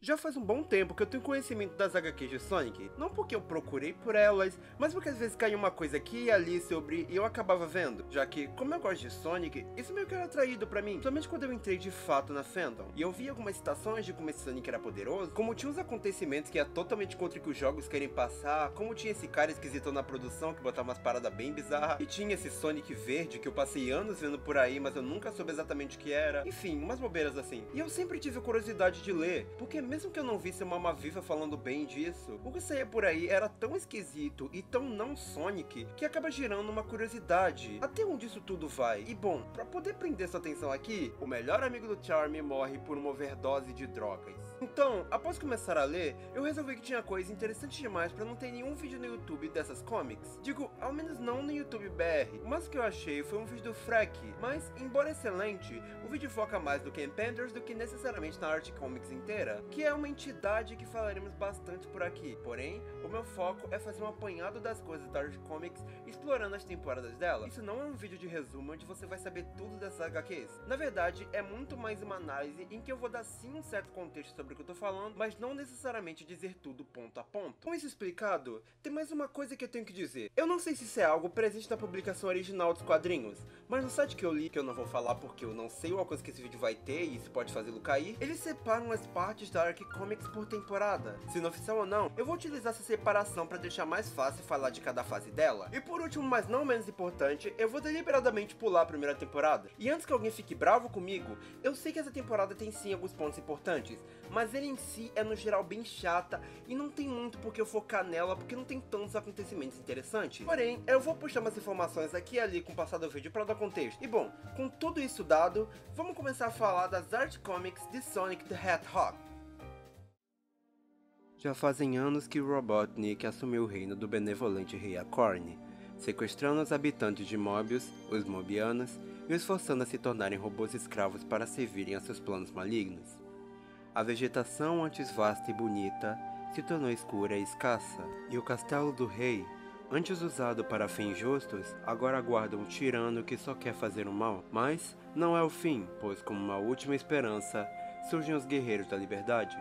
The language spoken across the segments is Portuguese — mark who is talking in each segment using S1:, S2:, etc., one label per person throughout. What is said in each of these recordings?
S1: Já faz um bom tempo que eu tenho conhecimento das HQs de Sonic, não porque eu procurei por elas, mas porque às vezes caía uma coisa aqui e ali sobre e eu acabava vendo, já que, como eu gosto de Sonic, isso meio que era atraído pra mim, somente quando eu entrei de fato na fandom, e eu vi algumas citações de como esse Sonic era poderoso, como tinha uns acontecimentos que é totalmente contra o que os jogos querem passar, como tinha esse cara esquisito na produção que botava umas paradas bem bizarras, e tinha esse Sonic verde que eu passei anos vendo por aí, mas eu nunca soube exatamente o que era, enfim, umas bobeiras assim. E eu sempre tive a curiosidade de ler, porque mesmo que eu não visse uma Mama Viva falando bem disso, o que saía por aí era tão esquisito e tão não Sonic que acaba gerando uma curiosidade. Até onde isso tudo vai? E bom, pra poder prender sua atenção aqui, o melhor amigo do Charmy morre por uma overdose de drogas. Então, após começar a ler, eu resolvi que tinha coisa interessante demais pra não ter nenhum vídeo no YouTube dessas comics. Digo, ao menos não no YouTube BR. O mais que eu achei foi um vídeo do Freck, mas, embora excelente, o vídeo foca mais no Ken Penders do que necessariamente na Art Comics inteira, que é uma entidade que falaremos bastante por aqui. Porém, o meu foco é fazer um apanhado das coisas da Art Comics explorando as temporadas dela. Isso não é um vídeo de resumo onde você vai saber tudo dessas HQs. Na verdade, é muito mais uma análise em que eu vou dar sim um certo contexto sobre o que eu tô falando, mas não necessariamente dizer tudo ponto a ponto. Com isso explicado, tem mais uma coisa que eu tenho que dizer. Eu não sei se isso é algo presente na publicação original dos quadrinhos, mas no site que eu li, que eu não vou falar porque eu não sei o alcance que esse vídeo vai ter e isso pode fazê-lo cair, eles separam as partes da Arc Comics por temporada. Sendo oficial ou não, eu vou utilizar essa separação para deixar mais fácil falar de cada fase dela. E por último, mas não menos importante, eu vou deliberadamente pular a primeira temporada. E antes que alguém fique bravo comigo, eu sei que essa temporada tem sim alguns pontos importantes, mas ela em si é no geral bem chata e não tem muito por que eu focar nela porque não tem tantos acontecimentos interessantes. Porém, eu vou puxar umas informações aqui e ali com o passar do vídeo para dar contexto. E bom, com tudo isso dado, vamos começar a falar das Art Comics de Sonic the Hedgehog. Já fazem anos que Robotnik assumiu o reino do benevolente rei Acorn, sequestrando os habitantes de Mobius, os Mobianos, e os forçando a se tornarem robôs escravos para servirem a seus planos malignos. A vegetação, antes vasta e bonita, se tornou escura e escassa, e o castelo do rei, antes usado para fins justos, agora aguarda um tirano que só quer fazer o mal. Mas não é o fim, pois como uma última esperança, surgem os guerreiros da liberdade.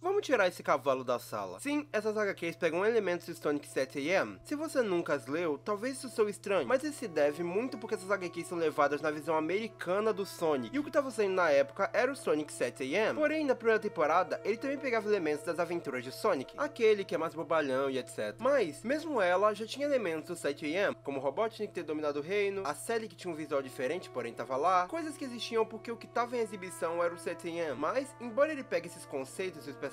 S1: Vamos tirar esse cavalo da sala. Sim, essas HQs pegam elementos de Sonic 7am. Se você nunca as leu, talvez isso soe estranho, mas isso se deve muito porque essas HQs são levadas na visão americana do Sonic, e o que estava saindo na época era o Sonic 7am. Porém, na primeira temporada, ele também pegava elementos das aventuras de Sonic, aquele que é mais bobalhão e etc. Mas, mesmo ela, já tinha elementos do 7am, como o Robotnik ter dominado o reino, a Sally que tinha um visual diferente, porém tava lá, coisas que existiam porque o que tava em exibição era o 7am. Mas, embora ele pegue esses conceitos e os personagens,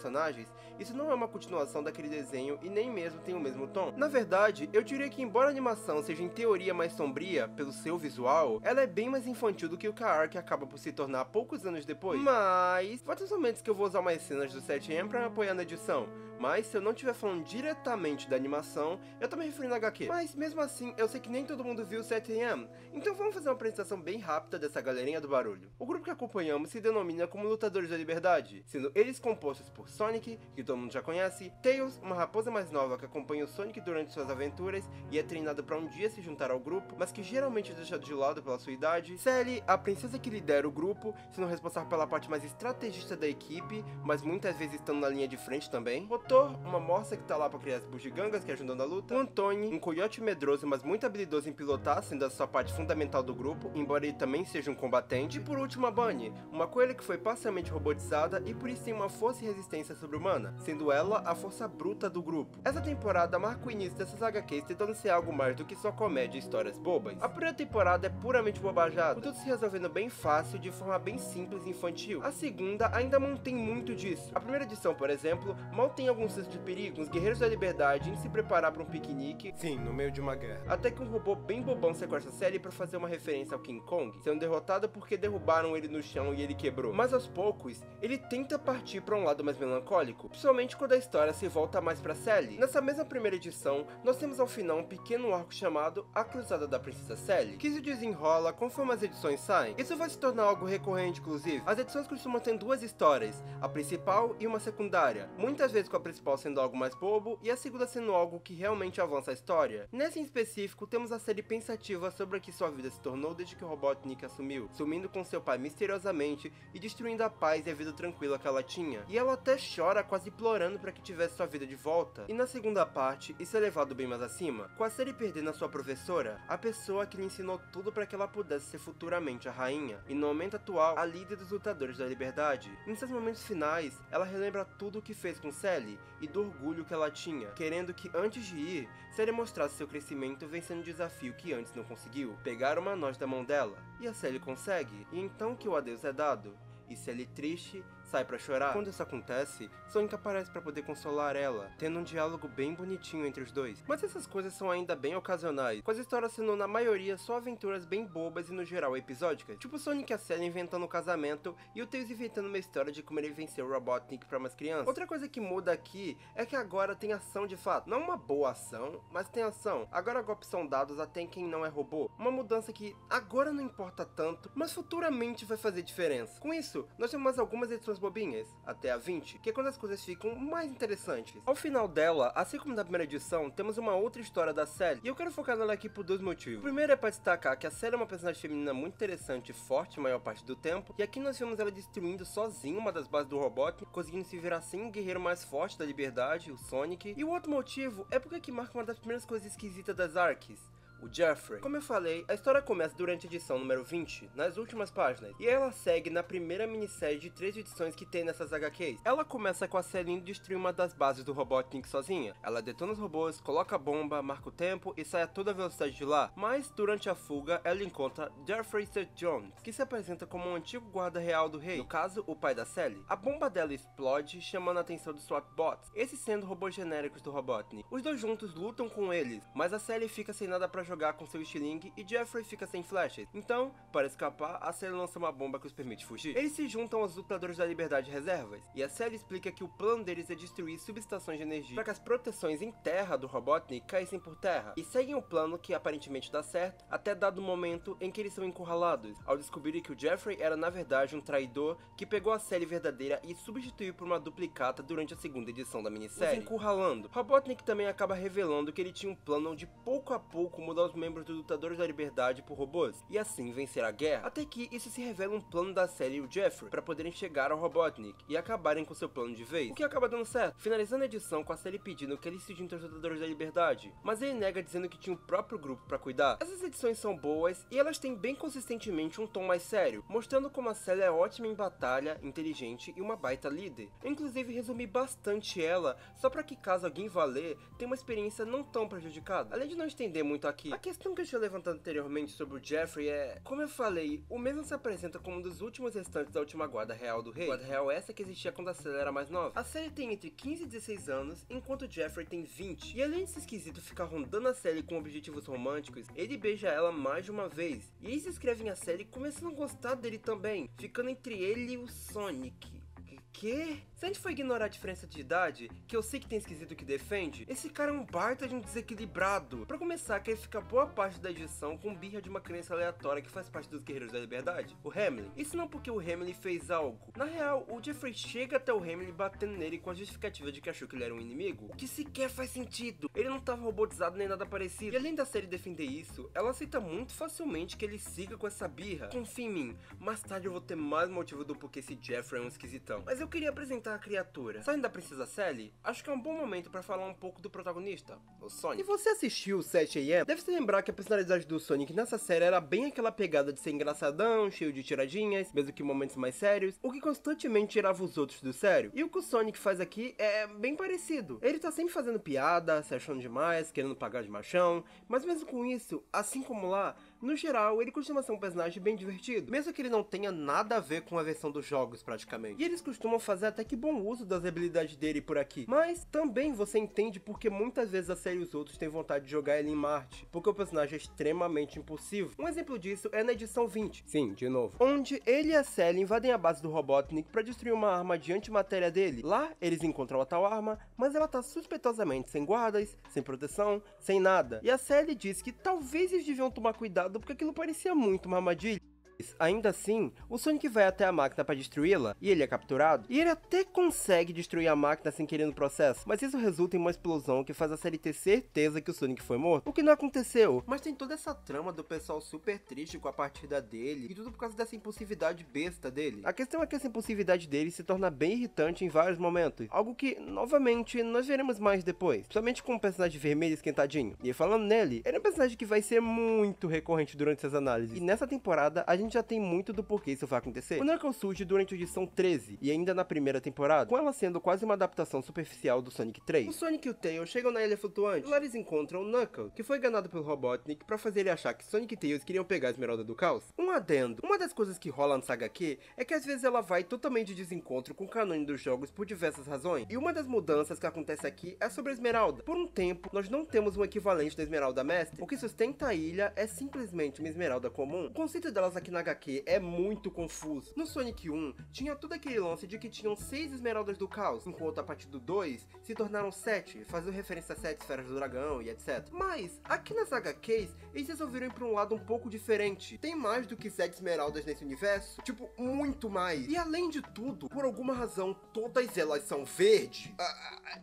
S1: isso não é uma continuação daquele desenho e nem mesmo tem o mesmo tom. Na verdade, eu diria que embora a animação seja em teoria mais sombria pelo seu visual, ela é bem mais infantil do que o que a Arc acaba por se tornar poucos anos depois. Mas, vai ter os momentos que eu vou usar umas cenas do 7am pra me apoiar na edição. Mas, se eu não estiver falando diretamente da animação, eu tô me referindo a HQ. Mas, mesmo assim, eu sei que nem todo mundo viu o 7am, então vamos fazer uma apresentação bem rápida dessa galerinha do barulho. O grupo que acompanhamos se denomina como Lutadores da Liberdade, sendo eles compostos por Sonic, que todo mundo já conhece, Tails, uma raposa mais nova que acompanha o Sonic durante suas aventuras e é treinado para um dia se juntar ao grupo, mas que geralmente é deixado de lado pela sua idade, Sally, a princesa que lidera o grupo, sendo responsável pela parte mais estrategista da equipe, mas muitas vezes estando na linha de frente também, Thor, uma morsa que tá lá pra criar as bugigangas que ajudam na luta, o Antônio, um coiote medroso mas muito habilidoso em pilotar, sendo a sua parte fundamental do grupo, embora ele também seja um combatente, e por último a Bunny, uma coelha que foi parcialmente robotizada e por isso tem uma força e resistência sobre-humana, sendo ela a força bruta do grupo. Essa temporada marca o início dessas HQs tentando ser algo mais do que só comédia e histórias bobas. A primeira temporada é puramente bobajada, com tudo se resolvendo bem fácil de forma bem simples e infantil. A segunda ainda mantém muito disso. A primeira edição, por exemplo, mal tem algum senso de perigo, os guerreiros da liberdade indo se preparar para um piquenique, sim, no meio de uma guerra. Até que um robô bem bobão sequestra a Sally para fazer uma referência ao King Kong, sendo derrotado porque derrubaram ele no chão e ele quebrou. Mas aos poucos, ele tenta partir para um lado mais melancólico, principalmente quando a história se volta mais pra Sally. Nessa mesma primeira edição, nós temos ao final um pequeno arco chamado A Cruzada da Princesa Sally, que se desenrola conforme as edições saem. Isso vai se tornar algo recorrente, inclusive. As edições costumam ter duas histórias, a principal e uma secundária, muitas vezes com a principal sendo algo mais bobo e a segunda sendo algo que realmente avança a história. Nessa em específico, temos a série pensativa sobre o que sua vida se tornou desde que o Robotnik assumiu, sumindo com seu pai misteriosamente e destruindo a paz e a vida tranquila que ela tinha. E ela até chora, quase implorando para que tivesse sua vida de volta. E na segunda parte, isso é levado bem mais acima, com a série perdendo a sua professora, a pessoa que lhe ensinou tudo para que ela pudesse ser futuramente a rainha, e no momento atual, a líder dos lutadores da liberdade. Em seus momentos finais, ela relembra tudo o que fez com Sally e do orgulho que ela tinha, querendo que antes de ir, Sally mostrasse seu crescimento vencendo um desafio que antes não conseguiu, pegar uma noz da mão dela, e a Sally consegue, e então que o adeus é dado, e Sally triste sai pra chorar. Quando isso acontece, Sonic aparece pra poder consolar ela, tendo um diálogo bem bonitinho entre os dois. Mas essas coisas são ainda bem ocasionais, com as histórias sendo na maioria só aventuras bem bobas e no geral episódicas, tipo Sonic e a Sally inventando um casamento e o Tails inventando uma história de como ele venceu o Robotnik pra umas crianças. Outra coisa que muda aqui é que agora tem ação de fato, não uma boa ação, mas tem ação. Agora golpes são dados até em quem não é robô, uma mudança que agora não importa tanto, mas futuramente vai fazer diferença. Com isso, nós temos mais algumas edições bobinhas, até a 20, que é quando as coisas ficam mais interessantes. Ao final dela, assim como na primeira edição, temos uma outra história da Sally, e eu quero focar nela aqui por dois motivos. O primeiro é para destacar que a Sally é uma personagem feminina muito interessante e forte a maior parte do tempo, e aqui nós vemos ela destruindo sozinha uma das bases do Robotnik, conseguindo se virar sem o guerreiro mais forte da liberdade, o Sonic. E o outro motivo é porque aqui marca uma das primeiras coisas esquisitas das Arcs, o Jeffrey. Como eu falei, a história começa durante a edição número 20, nas últimas páginas, e ela segue na primeira minissérie de 3 edições que tem nessas HQs. Ela começa com a Sally indo destruir uma das bases do Robotnik sozinha. Ela detona os robôs, coloca a bomba, marca o tempo e sai a toda velocidade de lá. Mas, durante a fuga, ela encontra Jeffrey St. Jones, que se apresenta como um antigo guarda real do rei, no caso, o pai da Sally. A bomba dela explode, chamando a atenção dos SWAT bots, esses sendo robôs genéricos do Robotnik. Os dois juntos lutam com eles, mas a Sally fica sem nada pra jogar com seu estilingue e Jeffrey fica sem flechas. Então, para escapar, a Sally lança uma bomba que os permite fugir. Eles se juntam aos lutadores da liberdade reservas, e a Sally explica que o plano deles é destruir subestações de energia para que as proteções em terra do Robotnik caíssem por terra, e seguem o plano que aparentemente dá certo, até dado momento em que eles são encurralados, ao descobrirem que o Jeffrey era na verdade um traidor que pegou a Sally verdadeira e substituiu por uma duplicata durante a segunda edição da minissérie. Os encurralando, Robotnik também acaba revelando que ele tinha um plano de pouco a pouco mudar os membros dos Lutadores da Liberdade por robôs, e assim vencer a guerra, até que isso se revela um plano da Sally e o Jeffrey, para poderem chegar ao Robotnik, e acabarem com seu plano de vez, o que acaba dando certo, finalizando a edição com a Sally pedindo que ele se junte aos Lutadores da Liberdade, mas ele nega dizendo que tinha um próprio grupo para cuidar. Essas edições são boas, e elas têm bem consistentemente um tom mais sério, mostrando como a Sally é ótima em batalha, inteligente e uma baita líder. Eu, inclusive, resumi bastante ela, só para que caso alguém vá ler, tenha uma experiência não tão prejudicada. Além de não estender muito aqui, a questão que eu tinha levantado anteriormente sobre o Jeffrey é, como eu falei, o mesmo se apresenta como um dos últimos restantes da última guarda real do rei. Guarda real essa que existia quando a Sally era mais nova. A Sally tem entre 15 e 16 anos, enquanto o Jeffrey tem 20. E além desse esquisito ficar rondando a Sally com objetivos românticos, ele beija ela mais de uma vez. E eles escrevem a Sally começando a gostar dele também, ficando entre ele e o Sonic. Que? Se a gente for ignorar a diferença de idade, que eu sei que tem esquisito que defende, esse cara é um baita de um desequilibrado. Pra começar, que ele fica boa parte da edição com birra de uma criança aleatória que faz parte dos Guerreiros da Liberdade, o Hamlin. Isso não porque o Hamlin fez algo. Na real, o Jeffrey chega até o Hamlin batendo nele com a justificativa de que achou que ele era um inimigo, o que sequer faz sentido. Ele não tava robotizado nem nada parecido. E além da série defender isso, ela aceita muito facilmente que ele siga com essa birra. Confia em mim, mais tarde eu vou ter mais motivo do porquê esse Jeffrey é um esquisitão. Mas eu queria apresentar a criatura. Saindo da Princesa Sally, acho que é um bom momento pra falar um pouco do protagonista, o Sonic. Se você assistiu o 7am, deve se lembrar que a personalidade do Sonic nessa série era bem aquela pegada de ser engraçadão, cheio de tiradinhas, mesmo que em momentos mais sérios, o que constantemente tirava os outros do sério. E o que o Sonic faz aqui é bem parecido. Ele tá sempre fazendo piada, se achando demais, querendo pagar de machão, mas mesmo com isso, assim como lá, no geral, ele costuma ser um personagem bem divertido, mesmo que ele não tenha nada a ver com a versão dos jogos, praticamente. E eles costumam fazer até que bom uso das habilidades dele por aqui. Mas também você entende porque muitas vezes a série e os outros têm vontade de jogar ele em Marte, porque o personagem é extremamente impulsivo. Um exemplo disso é na edição 20, sim, de novo, onde ele e a Sally invadem a base do Robotnik para destruir uma arma de antimatéria dele. Lá, eles encontram a tal arma, mas ela tá suspeitosamente sem guardas, sem proteção, sem nada. E a Sally diz que talvez eles deviam tomar cuidado porque aquilo parecia muito uma armadilha. Ainda assim, o Sonic vai até a máquina para destruí-la, e ele é capturado, e ele até consegue destruir a máquina sem querer no processo, mas isso resulta em uma explosão que faz a série ter certeza que o Sonic foi morto, o que não aconteceu. Mas tem toda essa trama do pessoal super triste com a partida dele, e tudo por causa dessa impulsividade besta dele. A questão é que essa impulsividade dele se torna bem irritante em vários momentos, algo que, novamente, nós veremos mais depois, principalmente com o personagem vermelho esquentadinho. E falando nele, ele é um personagem que vai ser muito recorrente durante essas análises, e nessa temporada a gente já tem muito do porquê isso vai acontecer. O Knuckles surge durante a edição 13, e ainda na primeira temporada, com ela sendo quase uma adaptação superficial do Sonic 3. O Sonic e o Tails chegam na ilha flutuante, e lá eles encontram o Knuckles, que foi enganado pelo Robotnik pra fazer ele achar que Sonic e Tails queriam pegar a Esmeralda do Caos. Um adendo, uma das coisas que rola nessa HQ é que às vezes ela vai totalmente de desencontro com o canônico dos jogos por diversas razões, e uma das mudanças que acontece aqui é sobre a Esmeralda. Por um tempo, nós não temos um equivalente da Esmeralda Mestre, o que sustenta a ilha é simplesmente uma Esmeralda comum. O conceito delas aqui na HQ é muito confuso. No Sonic 1, tinha todo aquele lance de que tinham 6 Esmeraldas do Caos, enquanto a partir do 2 se tornaram 7, fazendo referência a 7 esferas do dragão e etc. Mas, aqui nas HQs, eles resolveram ir pra um lado um pouco diferente. Tem mais do que 7 Esmeraldas nesse universo, tipo, muito mais. E além de tudo, por alguma razão, todas elas são verde.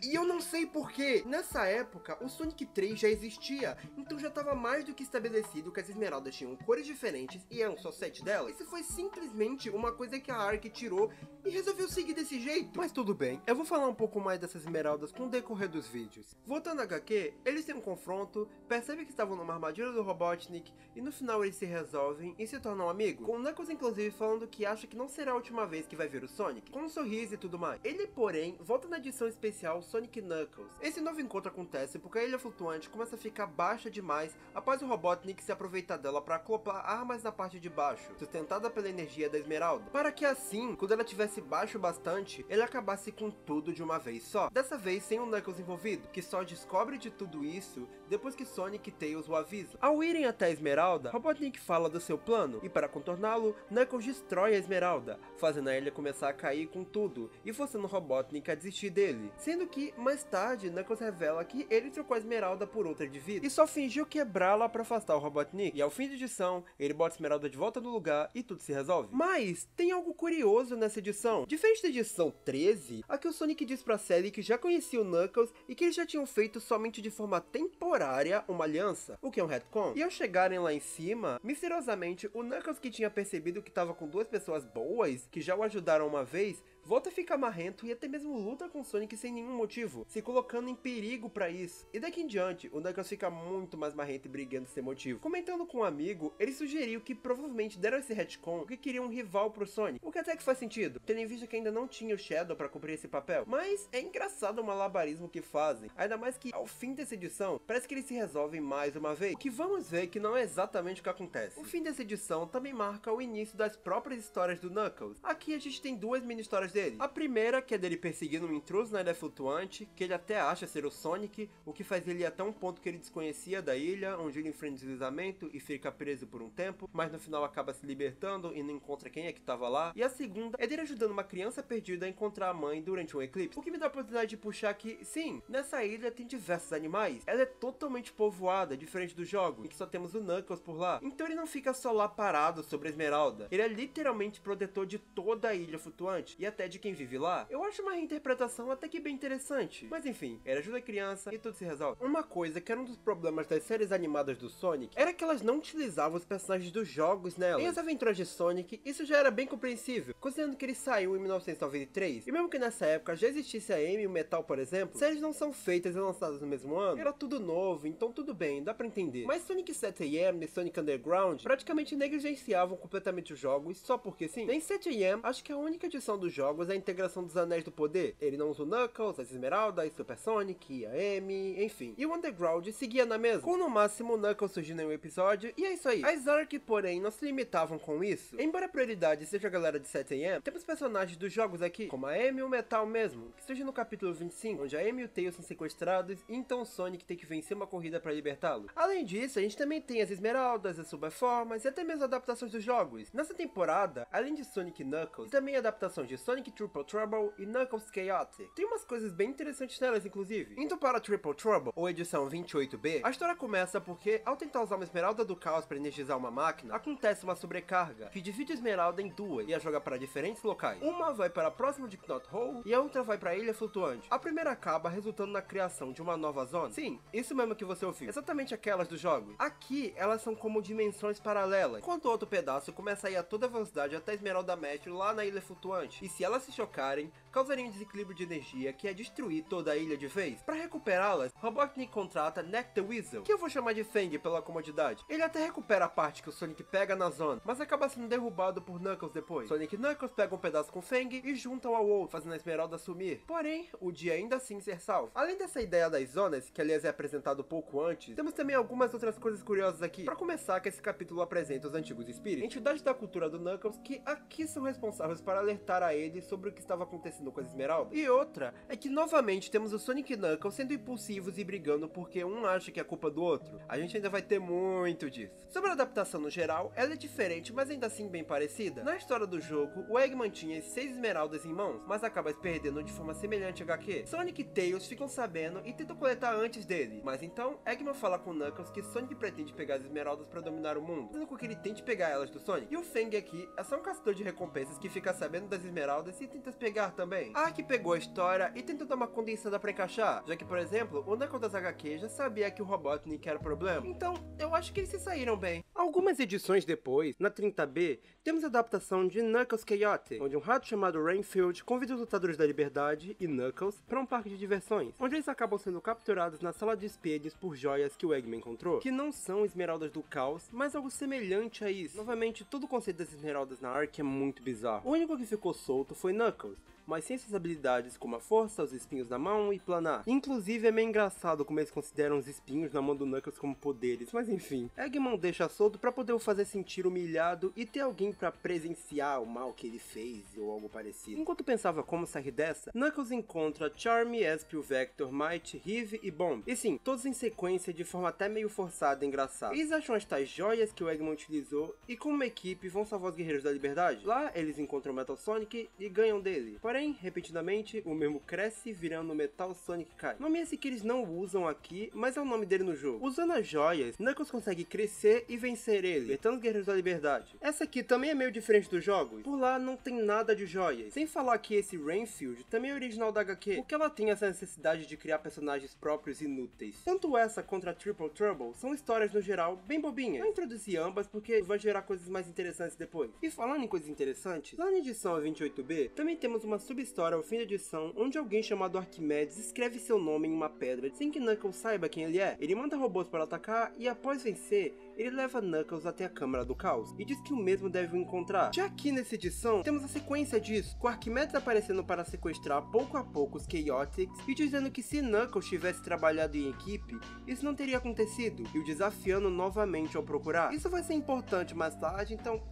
S1: E eu não sei porquê. Nessa época, o Sonic 3 já existia, então já estava mais do que estabelecido que as Esmeraldas tinham cores diferentes e eram só 7 delas. Isso foi simplesmente uma coisa que a Ark tirou e resolveu seguir desse jeito. Mas tudo bem, eu vou falar um pouco mais dessas esmeraldas com o decorrer dos vídeos. Voltando a HQ, eles têm um confronto, percebem que estavam numa armadilha do Robotnik e no final eles se resolvem e se tornam amigos. Com o Knuckles inclusive falando que acha que não será a última vez que vai ver o Sonic, com um sorriso e tudo mais. Ele, porém, volta na edição especial Sonic Knuckles. Esse novo encontro acontece porque a ilha flutuante começa a ficar baixa demais após o Robotnik se aproveitar dela para acoplar armas na parte de baixo, sustentada pela energia da Esmeralda, para que assim, quando ela tivesse baixo bastante, ele acabasse com tudo de uma vez só. Dessa vez sem o Knuckles envolvido, que só descobre de tudo isso depois que Sonic e Tails o avisam. Ao irem até a Esmeralda, Robotnik fala do seu plano, e para contorná-lo, Knuckles destrói a Esmeralda, fazendo a ilha começar a cair com tudo, e forçando Robotnik a desistir dele. Sendo que, mais tarde, Knuckles revela que ele trocou a Esmeralda por outra de vida, e só fingiu quebrá-la para afastar o Robotnik, e ao fim da edição, ele bota a Esmeralda de volta no lugar e tudo se resolve. Mas tem algo curioso nessa edição. Diferente da edição 13, aqui o Sonic diz pra Sally que já conhecia o Knuckles e que eles já tinham feito somente de forma temporária uma aliança, o que é um retcon. E ao chegarem lá em cima, misteriosamente, o Knuckles, que tinha percebido que estava com duas pessoas boas, que já o ajudaram uma vez, volta a ficar marrento e até mesmo luta com o Sonic sem nenhum motivo, se colocando em perigo pra isso. E daqui em diante, o Knuckles fica muito mais marrento e brigando sem motivo. Comentando com um amigo, ele sugeriu que provavelmente deram esse retcon porque queriam um rival pro Sonic, o que até que faz sentido, tendo em vista que ainda não tinha o Shadow pra cumprir esse papel. Mas é engraçado o malabarismo que fazem, ainda mais que ao fim dessa edição, parece que eles se resolvem mais uma vez, o que vamos ver que não é exatamente o que acontece. O fim dessa edição também marca o início das próprias histórias do Knuckles. Aqui a gente tem duas mini histórias dele. A primeira, que é dele perseguindo um intruso na ilha flutuante, que ele até acha ser o Sonic, o que faz ele ir até um ponto que ele desconhecia da ilha, onde ele enfrenta deslizamento e fica preso por um tempo, mas no final acaba se libertando e não encontra quem é que tava lá. E a segunda é dele ajudando uma criança perdida a encontrar a mãe durante um eclipse, o que me dá a oportunidade de puxar que, sim, nessa ilha tem diversos animais, ela é totalmente povoada, diferente do jogo, em que só temos o Knuckles por lá, então ele não fica só lá parado sobre a Esmeralda, ele é literalmente protetor de toda a ilha flutuante, e até de quem vive lá. Eu acho uma reinterpretação até que bem interessante, mas enfim, ele ajuda a criança e tudo se resolve. Uma coisa que era um dos problemas das séries animadas do Sonic, era que elas não utilizavam os personagens dos jogos nelas. Em As Aventuras de Sonic, isso já era bem compreensível, considerando que ele saiu em 1993, e mesmo que nessa época já existisse a Amy e o Metal, por exemplo, séries não são feitas e lançadas no mesmo ano, era tudo novo, então tudo bem, dá pra entender. Mas Sonic 7am e Sonic Underground praticamente negligenciavam completamente os jogos só porque sim. Nem 7am, acho que a única edição do jogo jogos é a integração dos Anéis do Poder. Ele não usa o Knuckles, as Esmeraldas, Super Sonic, a Amy, enfim. E o Underground seguia na mesma, com no máximo o Knuckles surgindo em um episódio, e é isso aí. As Ark, porém, não se limitavam com isso. Embora a prioridade seja a galera de 7AM, temos personagens dos jogos aqui, como a Amy e o Metal mesmo, que surge no capítulo 25, onde a Amy e o Tails são sequestrados, e então o Sonic tem que vencer uma corrida para libertá-lo. Além disso, a gente também tem as Esmeraldas, as Superformas e até mesmo adaptações dos jogos. Nessa temporada, além de Sonic e Knuckles, também adaptações de Sonic Triple Trouble e Knuckles Chaotic. Tem umas coisas bem interessantes nelas, inclusive. Indo para Triple Trouble, ou edição 28B, a história começa porque, ao tentar usar uma Esmeralda do Caos para energizar uma máquina, acontece uma sobrecarga, que divide a Esmeralda em duas e a joga para diferentes locais. Uma vai para próximo de Knot Hole e a outra vai para a Ilha Flutuante. A primeira acaba resultando na criação de uma nova zona. Sim, isso mesmo que você ouviu. Exatamente aquelas dos jogos. Aqui, elas são como dimensões paralelas, enquanto o outro pedaço começa a ir a toda velocidade até a Esmeralda Mestre lá na Ilha Flutuante. E se elas se chocarem, causaria um desequilíbrio de energia que é destruir toda a ilha de vez. Para recuperá-las, Robotnik contrata Neck the Weasel, que eu vou chamar de Fang pela comodidade. Ele até recupera a parte que o Sonic pega na zona, mas acaba sendo derrubado por Knuckles depois. Sonic e Knuckles pegam um pedaço com Fang e juntam ao outro, fazendo a Esmeralda sumir. Porém, o dia ainda assim ser salvo. Além dessa ideia das zonas, que aliás é apresentado pouco antes, temos também algumas outras coisas curiosas aqui. Para começar, que esse capítulo apresenta os antigos espíritos, entidades da cultura do Knuckles, que aqui são responsáveis para alertar a ele sobre o que estava acontecendo com as Esmeraldas. E outra é que novamente temos o Sonic e Knuckles sendo impulsivos e brigando porque um acha que é culpa do outro. A gente ainda vai ter muito disso. Sobre a adaptação no geral, ela é diferente, mas ainda assim bem parecida. Na história do jogo, o Eggman tinha as 6 esmeraldas em mãos, mas acaba se perdendo de forma semelhante a HQ. Sonic e Tails ficam sabendo e tentam coletar antes dele, mas então Eggman fala com Knuckles que Sonic pretende pegar as esmeraldas para dominar o mundo, fazendo com que ele tente pegar elas do Sonic. E o Fang aqui é só um caçador de recompensas que fica sabendo das esmeraldas e tenta as pegar também. A Ark pegou a história e tentou dar uma condensada pra encaixar, já que, por exemplo, o Knuckles das HQ já sabia que o Robotnik era o problema. Então, eu acho que eles se saíram bem. Algumas edições depois, na 30B, temos a adaptação de Knuckles Chaotic, onde um rato chamado Rainfield convida os lutadores da Liberdade e Knuckles para um parque de diversões, onde eles acabam sendo capturados na sala de espelhos por joias que o Eggman encontrou, que não são esmeraldas do caos, mas algo semelhante a isso. Novamente, todo o conceito das esmeraldas na Ark é muito bizarro. O único que ficou solto foi Knuckles, mas sem suas habilidades como a força, os espinhos na mão e planar. Inclusive é meio engraçado como eles consideram os espinhos na mão do Knuckles como poderes, mas enfim. Eggman deixa solto pra poder o fazer sentir humilhado e ter alguém pra presenciar o mal que ele fez ou algo parecido. Enquanto pensava como sair dessa, Knuckles encontra Charmy, Espio, Vector, Might, Heave e Bomb. E sim, todos em sequência de forma até meio forçada e engraçada. Eles acham as tais joias que o Eggman utilizou e como uma equipe vão salvar os Guerreiros da Liberdade. Lá eles encontram o Metal Sonic e ganham dele. Porém, repentinamente, o mesmo cresce virando o Metal Sonic Kai. Nome esse que eles não usam aqui, mas é o nome dele no jogo. Usando as joias, Knuckles consegue crescer e vencer ele, libertando os Guerreiros da Liberdade. Essa aqui também é meio diferente dos jogos. Por lá não tem nada de joias. Sem falar que esse Rainfield também é original da HQ, porque ela tem essa necessidade de criar personagens próprios inúteis. Tanto essa contra a Triple Trouble são histórias no geral bem bobinhas. Eu introduzi ambas porque vai gerar coisas mais interessantes depois. E falando em coisas interessantes, lá na edição 28B também temos uma subhistória ao fim da edição, onde alguém chamado Arquimedes escreve seu nome em uma pedra sem que Knuckles saiba quem ele é. Ele manda robôs para atacar e após vencer, ele leva Knuckles até a Câmara do Caos e diz que o mesmo deve o encontrar. Já aqui nessa edição, temos a sequência disso, com Arquimedes aparecendo para sequestrar pouco a pouco os Chaotix e dizendo que se Knuckles tivesse trabalhado em equipe, isso não teria acontecido, e o desafiando novamente ao procurar. Isso vai ser importante mais tarde, então,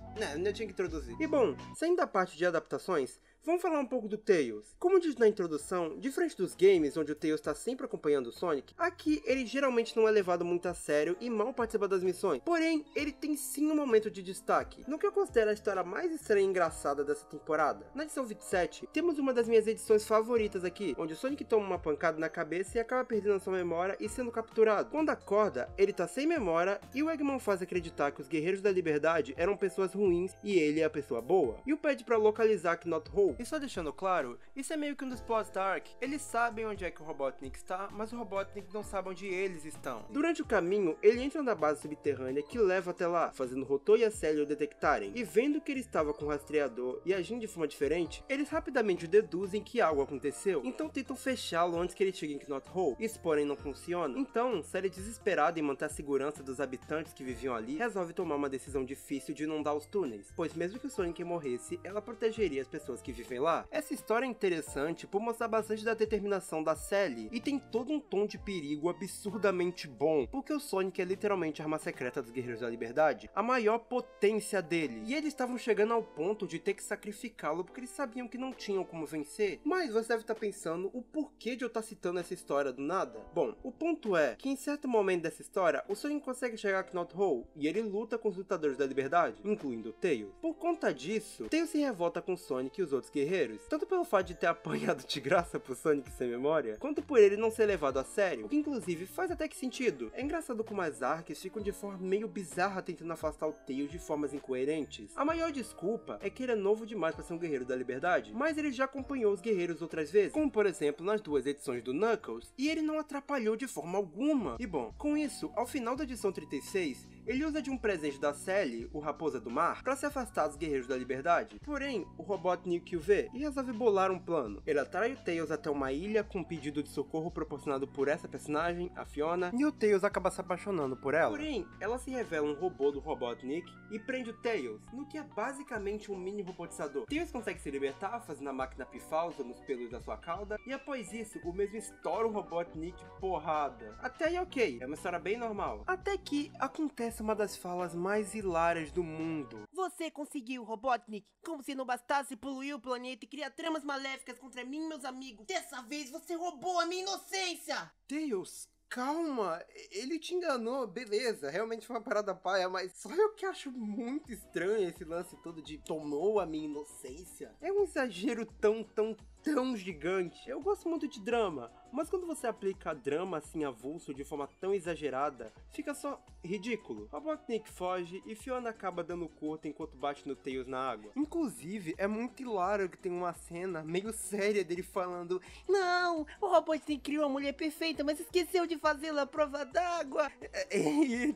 S1: eu tinha que introduzir. E bom, saindo da parte de adaptações, vamos falar um pouco do Tails. Como diz na introdução, diferente dos games onde o Tails está sempre acompanhando o Sonic, aqui ele geralmente não é levado muito a sério e mal participa das missões. Porém, ele tem sim um momento de destaque, no que eu considero a história mais estranha e engraçada dessa temporada. Na edição 27, temos uma das minhas edições favoritas aqui, onde o Sonic toma uma pancada na cabeça e acaba perdendo a sua memória e sendo capturado. Quando acorda, ele tá sem memória e o Eggman faz acreditar que os Guerreiros da Liberdade eram pessoas ruins e ele é a pessoa boa, e o pede pra localizar Knot Hole. E só deixando claro, isso é meio que um dos plots da Ark. Eles sabem onde é que o Robotnik está, mas o Robotnik não sabe onde eles estão. Durante o caminho, ele entra na base subterrânea que leva até lá, fazendo Rotô e a Célio detectarem. E vendo que ele estava com o rastreador e agindo de forma diferente, eles rapidamente deduzem que algo aconteceu, então tentam fechá-lo antes que ele chegue em Knot Hole. Isso porém não funciona. Então, Célio, desesperada em manter a segurança dos habitantes que viviam ali, resolve tomar uma decisão difícil de inundar os túneis, pois mesmo que o Sonic morresse, ela protegeria as pessoas que viviam de vem lá. Essa história é interessante por mostrar bastante da determinação da Sally, e tem todo um tom de perigo absurdamente bom, porque o Sonic é literalmente a arma secreta dos Guerreiros da Liberdade, a maior potência dele, e eles estavam chegando ao ponto de ter que sacrificá-lo porque eles sabiam que não tinham como vencer. Mas você deve estar pensando o porquê de eu estar citando essa história do nada? Bom, o ponto é que em certo momento dessa história, o Sonic consegue chegar a Knot Hole, e ele luta com os lutadores da Liberdade, incluindo o Tails. Por conta disso, Tails se revolta com Sonic e os outros guerreiros, tanto pelo fato de ter apanhado de graça pro Sonic sem memória, quanto por ele não ser levado a sério, o que inclusive faz até que sentido. É engraçado como as Arcs ficam de forma meio bizarra tentando afastar o Tails de formas incoerentes. A maior desculpa é que ele é novo demais para ser um guerreiro da Liberdade, mas ele já acompanhou os guerreiros outras vezes, como por exemplo nas 2 edições do Knuckles, e ele não atrapalhou de forma alguma. E bom, com isso, ao final da edição 36, ele usa de um presente da Sally, o Raposa do Mar, para se afastar dos Guerreiros da Liberdade. Porém, o Robotnik o vê e resolve bolar um plano. Ele atrai o Tails até uma ilha com um pedido de socorro proporcionado por essa personagem, a Fiona, e o Tails acaba se apaixonando por ela. Porém, ela se revela um robô do Robotnik e prende o Tails, no que é basicamente um mini robotizador. Tails consegue se libertar, fazendo a máquina pifar usando os pelos da sua cauda, e após isso, o mesmo estoura o Robotnik porrada. Até aí ok, é uma história bem normal. Até que acontece uma das falas mais hilárias do mundo.
S2: Você conseguiu, Robotnik! Como se não bastasse poluir o planeta e criar tramas maléficas contra mim e meus amigos. Dessa vez você roubou a minha inocência!
S1: Tails, calma, ele te enganou, beleza, realmente foi uma parada paia, mas só eu que acho muito estranho esse lance todo de tomou a minha inocência. É um exagero tão gigante. Eu gosto muito de drama, mas quando você aplica drama assim avulso de forma tão exagerada, fica só ridículo. Robotnik foge e Fiona acaba dando curta enquanto bate no Tails na água. Inclusive, é muito hilário que tem uma cena meio séria dele falando:
S2: não, o Robotnik criou a mulher perfeita, mas esqueceu de fazê-la à prova d'água.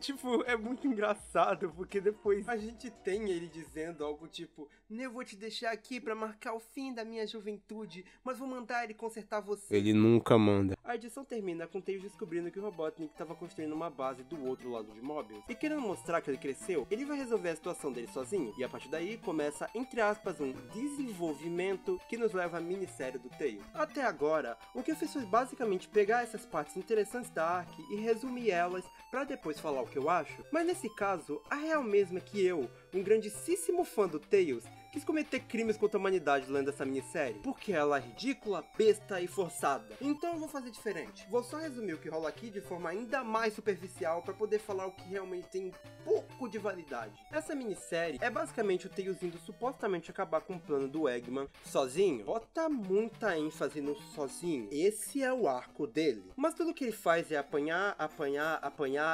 S1: Tipo, é muito engraçado, porque depois a gente tem ele dizendo algo tipo: eu vou te deixar aqui pra marcar o fim da minha juventude, mas vou mandar ele consertar você. Ele nunca manda. A edição termina com Tails descobrindo que o Robotnik estava construindo uma base do outro lado de Mobius, e querendo mostrar que ele cresceu, ele vai resolver a situação dele sozinho, e a partir daí começa, entre aspas, um desenvolvimento que nos leva à minissérie do Tails. Até agora, o que eu fiz foi basicamente pegar essas partes interessantes da Arc e resumir elas pra depois falar o que eu acho, mas nesse caso, a real mesmo é que eu, um grandíssimo fã do Tails, quis cometer crimes contra a humanidade lendo essa minissérie, porque ela é ridícula, besta e forçada. Então eu vou fazer diferente. Vou só resumir o que rola aqui de forma ainda mais superficial para poder falar o que realmente tem um pouco de validade. Essa minissérie é basicamente o Tails indo supostamente acabar com o plano do Eggman sozinho. Bota muita ênfase no sozinho. Esse é o arco dele. Mas tudo que ele faz é apanhar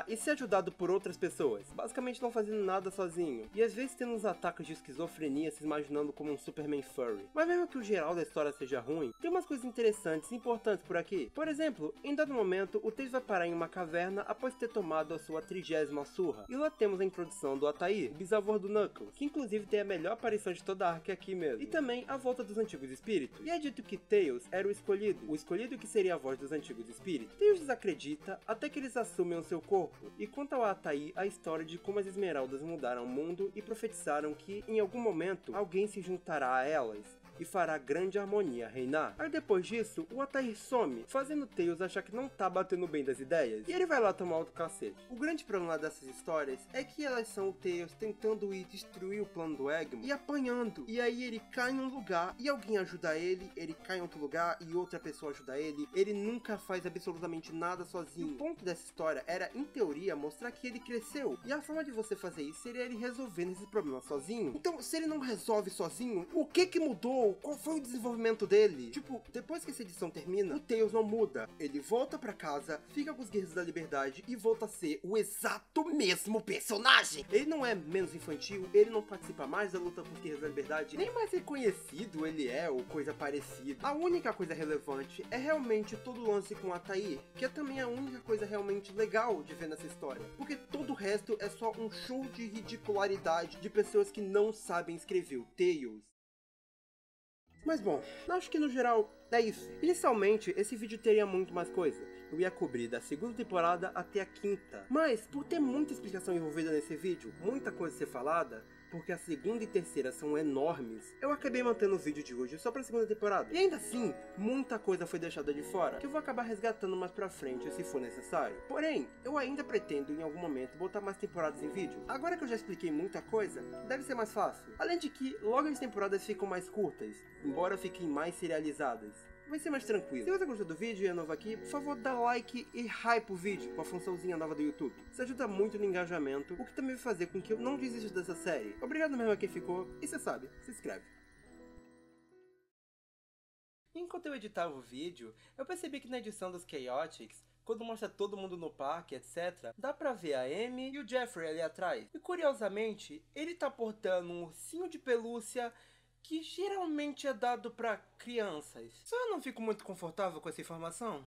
S1: e ser ajudado por outras pessoas. Basicamente não fazendo nada sozinho. E às vezes tendo uns ataques de esquizofrenia se imaginando como um Superman furry. Mas mesmo que o geral da história seja ruim, tem umas coisas interessantes e importantes por aqui. Por exemplo, em dado momento, o Tails vai parar em uma caverna após ter tomado a sua 30ª surra. E lá temos a introdução do Altair, o bisavô do Knuckles, que inclusive tem a melhor aparição de toda a Arc aqui mesmo. E também a volta dos antigos espíritos. E é dito que Tails era o escolhido que seria a voz dos antigos espíritos. Tails desacredita até que eles assumem o seu corpo, e conta ao Altair a história de como as esmeraldas mudaram o mundo e profetizaram que, em algum momento, alguém se juntará a elas e fará grande harmonia reinar. Aí depois disso, o Altair some, fazendo Tails achar que não tá batendo bem das ideias, e ele vai lá tomar outro cacete. O grande problema dessas histórias é que elas são o Tails tentando ir destruir o plano do Eggman e apanhando, e aí ele cai em um lugar e alguém ajuda ele cai em outro lugar e outra pessoa ajuda ele nunca faz absolutamente nada sozinho. E o ponto dessa história era, em teoria, mostrar que ele cresceu, e a forma de você fazer isso seria ele resolvendo esses problemas sozinho. Então, se ele não resolve sozinho, o que mudou? Qual foi o desenvolvimento dele? Tipo, depois que essa edição termina, o Tails não muda. Ele volta pra casa, fica com os Guerreiros da Liberdade e volta a ser o exato mesmo personagem. Ele não é menos infantil, ele não participa mais da luta com os Guerreiros da Liberdade, nem mais reconhecido ele é ou coisa parecida. A única coisa relevante é realmente todo o lance com a Altair, que é também a única coisa realmente legal de ver nessa história, porque todo o resto é só um show de ridicularidade de pessoas que não sabem escrever o Tails. Mas bom, acho que no geral é isso. Inicialmente, esse vídeo teria muito mais coisa. Eu ia cobrir da 2ª temporada até a 5ª. Mas, por ter muita explicação envolvida nesse vídeo, muita coisa a ser falada, porque a segunda e terceira são enormes, eu acabei mantendo o vídeo de hoje só pra segunda temporada. E ainda assim, muita coisa foi deixada de fora, que eu vou acabar resgatando mais pra frente se for necessário. Porém, eu ainda pretendo em algum momento botar mais temporadas em vídeo. Agora que eu já expliquei muita coisa, deve ser mais fácil. Além de que, logo as temporadas ficam mais curtas, embora fiquem mais serializadas. Vai ser mais tranquilo. Se você gostou do vídeo e é novo aqui, por favor dá like e hype o vídeo com a funçãozinha nova do YouTube. Isso ajuda muito no engajamento, o que também vai fazer com que eu não desista dessa série. Obrigado mesmo a quem ficou, e você sabe, se inscreve. Enquanto eu editava o vídeo, eu percebi que na edição dos Chaotix, quando mostra todo mundo no parque, etc., dá pra ver a Amy e o Jeffrey ali atrás. E curiosamente, ele tá portando um ursinho de pelúcia que geralmente é dado pra crianças. Só eu não fico muito confortável com essa informação?